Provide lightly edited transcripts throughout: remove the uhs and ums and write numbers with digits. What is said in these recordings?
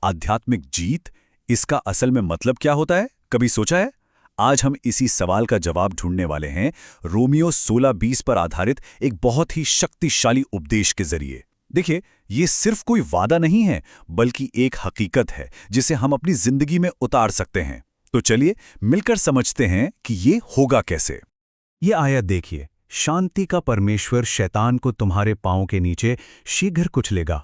आध्यात्मिक जीत, इसका असल में मतलब क्या होता है, कभी सोचा है? आज हम इसी सवाल का जवाब ढूंढने वाले हैं रोमियो 16:20 पर आधारित एक बहुत ही शक्तिशाली उपदेश के जरिए। देखिए, ये सिर्फ कोई वादा नहीं है, बल्कि एक हकीकत है जिसे हम अपनी जिंदगी में उतार सकते हैं। तो चलिए मिलकर समझते हैं कि ये होगा कैसे। ये आयत देखिए, शांति का परमेश्वर शैतान को तुम्हारे पांव के नीचे शीघ्र कुचलेगा।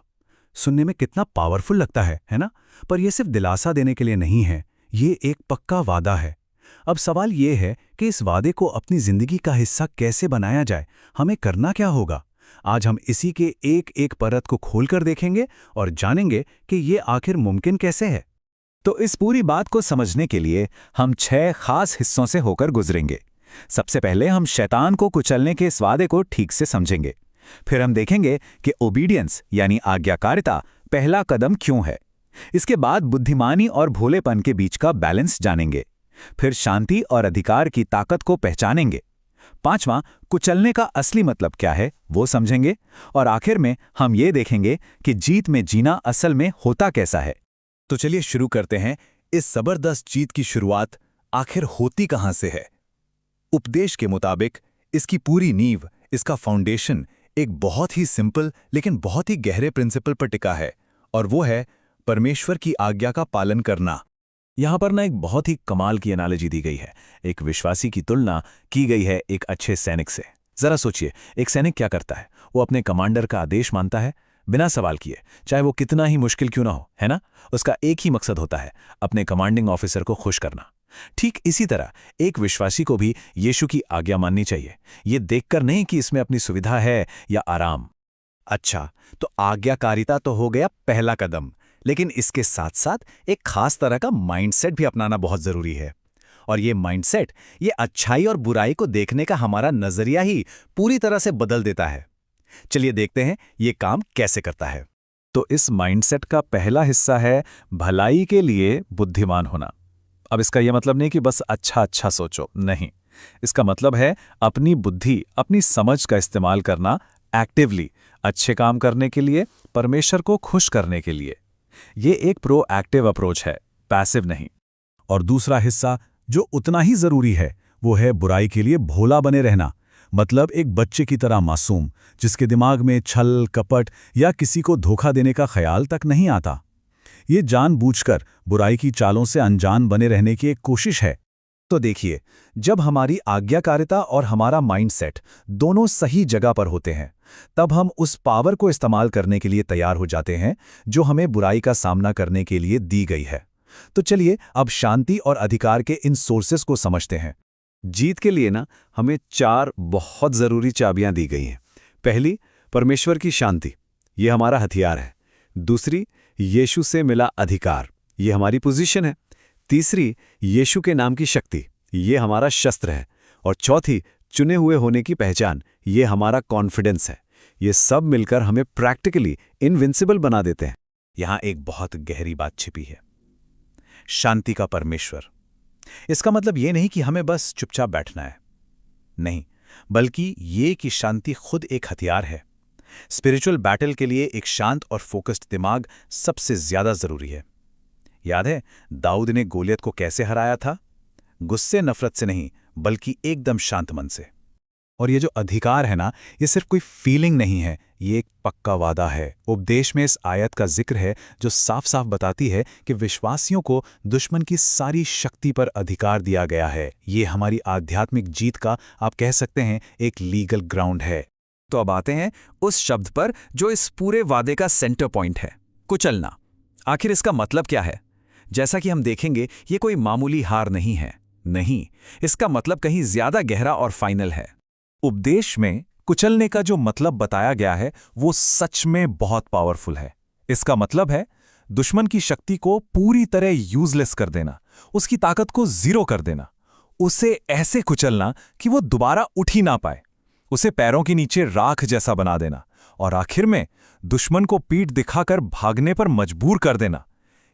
सुनने में कितना पावरफुल लगता है ना? पर यह सिर्फ दिलासा देने के लिए नहीं है, ये एक पक्का वादा है। अब सवाल ये है कि इस वादे को अपनी जिंदगी का हिस्सा कैसे बनाया जाए, हमें करना क्या होगा। आज हम इसी के एक एक परत को खोलकर देखेंगे और जानेंगे कि ये आखिर मुमकिन कैसे है। तो इस पूरी बात को समझने के लिए हम 6 खास हिस्सों से होकर गुजरेंगे। सबसे पहले हम शैतान को कुचलने के इस वादे को ठीक से समझेंगे। फिर हम देखेंगे कि ओबीडियंस यानी आज्ञाकारिता पहला कदम क्यों है। इसके बाद बुद्धिमानी और भोलेपन के बीच का बैलेंस जानेंगे। फिर शांति और अधिकार की ताकत को पहचानेंगे। पांचवां, कुचलने का असली मतलब क्या है वो समझेंगे। और आखिर में हम ये देखेंगे कि जीत में जीना असल में होता कैसा है। तो चलिए शुरू करते हैं। इस जबरदस्त जीत की शुरुआत आखिर होती कहां से है? उपदेश के मुताबिक इसकी पूरी नींव, इसका फाउंडेशन एक बहुत ही सिंपल लेकिन बहुत ही गहरे प्रिंसिपल पर टिका है, और वो है परमेश्वर की आज्ञा का पालन करना। यहां पर ना एक बहुत ही कमाल की एनालॉजी दी गई है। एक विश्वासी की तुलना की गई है एक अच्छे सैनिक से। जरा सोचिए, एक सैनिक क्या करता है? वो अपने कमांडर का आदेश मानता है बिना सवाल किए, चाहे वो कितना ही मुश्किल क्यों ना हो, है ना? उसका एक ही मकसद होता है, अपने कमांडिंग ऑफिसर को खुश करना। ठीक इसी तरह एक विश्वासी को भी यीशु की आज्ञा माननी चाहिए, ये देखकर नहीं कि इसमें अपनी सुविधा है या आराम। अच्छा, तो आज्ञाकारिता तो हो गया पहला कदम, लेकिन इसके साथ साथ एक खास तरह का माइंडसेट भी अपनाना बहुत जरूरी है। और ये माइंडसेट, ये अच्छाई और बुराई को देखने का हमारा नजरिया ही पूरी तरह से बदल देता है। चलिए देखते हैं ये काम कैसे करता है। तो इस माइंडसेट का पहला हिस्सा है भलाई के लिए बुद्धिमान होना। अब इसका यह मतलब नहीं कि बस अच्छा सोचो, नहीं। इसका मतलब है अपनी बुद्धि, अपनी समझ का इस्तेमाल करना एक्टिवली, अच्छे काम करने के लिए, परमेश्वर को खुश करने के लिए। ये एक प्रोएक्टिव अप्रोच है, पैसिव नहीं। और दूसरा हिस्सा जो उतना ही जरूरी है, वो है बुराई के लिए भोला बने रहना। मतलब एक बच्चे की तरह मासूम, जिसके दिमाग में छल, कपट या किसी को धोखा देने का ख्याल तक नहीं आता। ये जानबूझकर बुराई की चालों से अनजान बने रहने की एक कोशिश है। तो देखिए, जब हमारी आज्ञाकारिता और हमारा माइंडसेट दोनों सही जगह पर होते हैं, तब हम उस पावर को इस्तेमाल करने के लिए तैयार हो जाते हैं जो हमें बुराई का सामना करने के लिए दी गई है। तो चलिए अब शांति और अधिकार के इन सोर्सेस को समझते हैं। जीत के लिए ना हमें 4 बहुत जरूरी चाबियां दी गई हैं। पहली, परमेश्वर की शांति, ये हमारा हथियार है। दूसरी, यीशु से मिला अधिकार, ये हमारी पोजीशन है। तीसरी, यीशु के नाम की शक्ति, ये हमारा शस्त्र है। और चौथी, चुने हुए होने की पहचान, ये हमारा कॉन्फिडेंस है। ये सब मिलकर हमें प्रैक्टिकली इनविंसिबल बना देते हैं। यहां एक बहुत गहरी बात छिपी है, शांति का परमेश्वर। इसका मतलब ये नहीं कि हमें बस चुपचाप बैठना है, नहीं, बल्कि ये कि शांति खुद एक हथियार है। स्पिरिचुअल बैटल के लिए एक शांत और फोकस्ड दिमाग सबसे ज्यादा जरूरी है। याद है दाऊद ने गोलियत को कैसे हराया था? गुस्से, नफरत से नहीं, बल्कि एकदम शांत मन से। और ये जो अधिकार है ना, ये सिर्फ कोई फीलिंग नहीं है, ये एक पक्का वादा है। उपदेश में इस आयत का जिक्र है जो साफ साफ बताती है कि विश्वासियों को दुश्मन की सारी शक्ति पर अधिकार दिया गया है। ये हमारी आध्यात्मिक जीत का, आप कह सकते हैं, एक लीगल ग्राउंड है। तो अब आते हैं उस शब्द पर जो इस पूरे वादे का सेंटर पॉइंट है, कुचलना। आखिर इसका मतलब क्या है? जैसा कि हम देखेंगे, ये कोई मामूली हार नहीं है, नहीं, इसका मतलब कहीं ज्यादा गहरा और फाइनल है। उपदेश में कुचलने का जो मतलब बताया गया है वो सच में बहुत पावरफुल है। इसका मतलब है दुश्मन की शक्ति को पूरी तरह यूजलेस कर देना, उसकी ताकत को जीरो कर देना, उसे ऐसे कुचलना कि वो दोबारा उठ ही ना पाए, उसे पैरों के नीचे राख जैसा बना देना, और आखिर में दुश्मन को पीठ दिखाकर भागने पर मजबूर कर देना।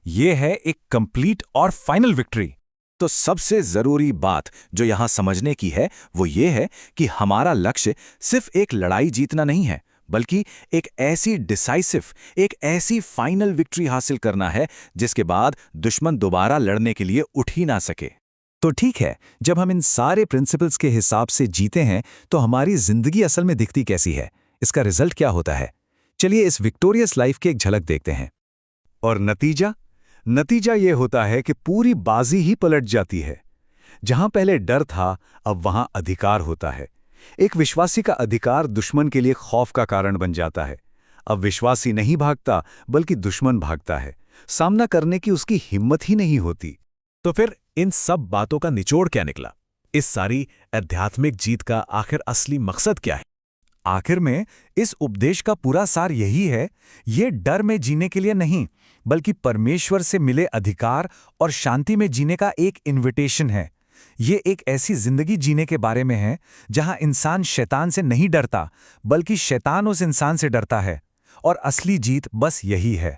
यह है एक कंप्लीट और फाइनल विक्ट्री। तो सबसे जरूरी बात जो यहां समझने की है वो ये है कि हमारा लक्ष्य सिर्फ एक लड़ाई जीतना नहीं है, बल्कि एक ऐसी डिसाइसिव, एक ऐसी फाइनल विक्ट्री हासिल करना है जिसके बाद दुश्मन दोबारा लड़ने के लिए उठ ही ना सके। तो ठीक है, जब हम इन सारे प्रिंसिपल्स के हिसाब से जीते हैं तो हमारी जिंदगी असल में दिखती कैसी है, इसका रिजल्ट क्या होता है? चलिए इस विक्टोरियस लाइफ की एक झलक देखते हैं। और नतीजा ये होता है कि पूरी बाजी ही पलट जाती है। जहां पहले डर था, अब वहां अधिकार होता है। एक विश्वासी का अधिकार दुश्मन के लिए खौफ का कारण बन जाता है। अब विश्वासी नहीं भागता, बल्कि दुश्मन भागता है। सामना करने की उसकी हिम्मत ही नहीं होती। तो फिर इन सब बातों का निचोड़ क्या निकला? इस सारी आध्यात्मिक जीत का आखिर असली मकसद क्या है? आखिर में इस उपदेश का पूरा सार यही है, ये डर में जीने के लिए नहीं, बल्कि परमेश्वर से मिले अधिकार और शांति में जीने का एक इन्विटेशन है। ये एक ऐसी जिंदगी जीने के बारे में है जहां इंसान शैतान से नहीं डरता, बल्कि शैतान उस इंसान से डरता है। और असली जीत बस यही है।